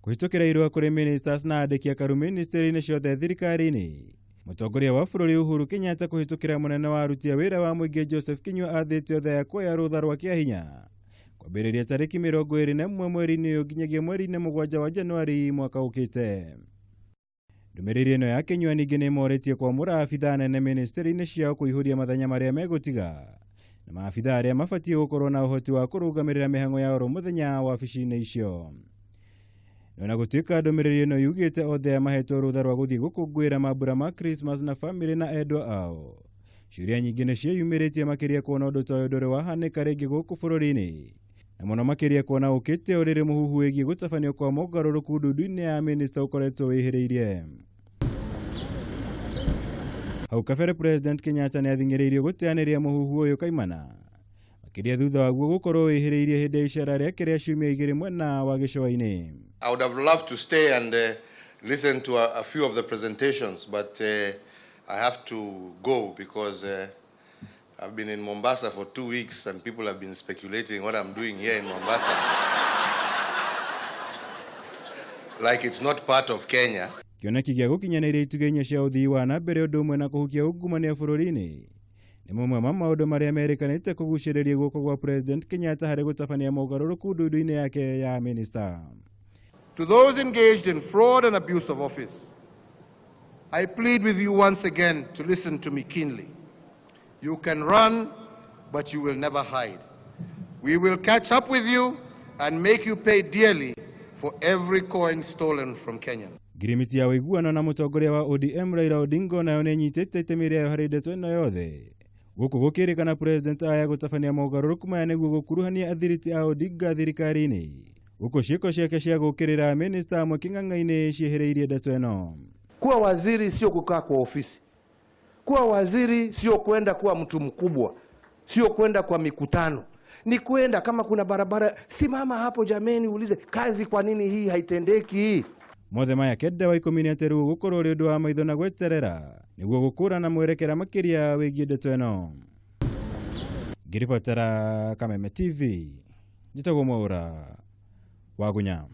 Kuhitũkĩra irũa kũrĩ ministers na andĩki a karu ministeri-inĩ ciothe thirikari-inĩ. Mũtongoria wa bũrũri Uhuru Kenyatta kuhĩtũkĩra mũnene wa aruti a wĩra wa mũingĩ Joseph Kinyua athĩte othe kuoya rũtha rwa kĩahinya kwambĩrĩria tarĩki 21 mweri-inĩ ũyũ nginyagia mweri-inĩ 7 wa Januari mwaka ũkĩte. Ndũmĩrĩri ĩno ya Kinyua ningĩ nĩ morĩtie kwamũra abithaa nene ministeri-inĩ ciao kũihũria mathenya marĩa megũtiga na maabithaa arĩa mabatiĩ gũkorwo na ũhoti wa kũrũgamĩrĩra mĩhang'o ya oro mũthenya wabici-inĩ icio. Na gũtuĩka ndũmĩrĩri ĩno yugĩte othe mahetwo rũtha rwa gũthiĩ gũkũngũĩra mambura ma Christmas na famĩlĩ na endwa ao. Ciũria nyingĩ nĩ ciĩyumĩrĩtie makĩria kuona ũndũ ta ũyũ ndũrĩ wahanĩka rĩngĩ gũkũ bũrũri-inĩ. Na mũno makĩria kuona ũkĩte ũrĩrĩ mũhuhu wĩgiĩ gũtabanio kwa mogarũrũku ndundu-inĩ ya minista ũkoretwo wĩhĩrĩirie. Hau kabere President Kenyatta nĩ athing'ĩrĩirio gũteanĩria mũhuhu ũyũ kaimana, makĩria thutha waguo gũkorwo wĩhĩrĩirie hĩndĩ ya icera rĩake rĩa ciumia igĩrĩ mwena wa gĩcũa-inĩ. I would have loved to stay and listen to a few of the presentations, but I have to go because I've been in Mombasa for 2 weeks and people have been speculating what I'm doing here in Mombasa. Like it's not part of Kenya. Kĩoneki gĩa gũkinyanĩria itugĩ-inĩ cia ũthii wa na mbere ũndũ ũmwe na kũhukia ungumania bũrũri-inĩ nĩ mamwe ma maũndũ marĩa merĩkanĩte kũgucĩrĩria guoko gwa President Kenyatta harĩ gũtabania mogarũrũku ndundu-inĩ yake ya minister. To those engaged in fraud and abuse of office, I plead with you once again to listen to me keenly. You can run, but you will never hide. We will catch up with you and make you pay dearly for every coin stolen from Kenya. Ngirimiti ya ũiguano na mũtongoria wa ODM Raila Odinga nayo nĩ nyitĩte itemi rĩayo harĩ ndeto ĩno yothe. Gũkũ gũkĩrĩkana President aya gũtabania mogarũrũku maya nĩguo gũkuruhania athiriti a Odinga thirikari-inĩ. Gũkũ ciĩko ciake cia gũkĩrĩra minista amwe kĩng'ang'a-inĩ ciehereirie ndeto ĩno. Kuwa waziri sio kukaa kwa ofisi. Kuwa waziri sio kwenda kuwa mtu mkubwa. Sio kwenda kwa mikutano. Ni kwenda kama kuna barabara, simama hapo jameni ulize kazi kwa nini hii haitendeki hii. Mothe maya kenda wa ikũmi atĩ rĩu gũkorwo ũrĩ ũndũ wa maitho na gweterera nĩguo gũkũrana mwerekera makĩria wĩgiĩ ndeto ĩno. Ngĩribotera Kameme TV, njĩtagwo Mwaũra wa Gunya.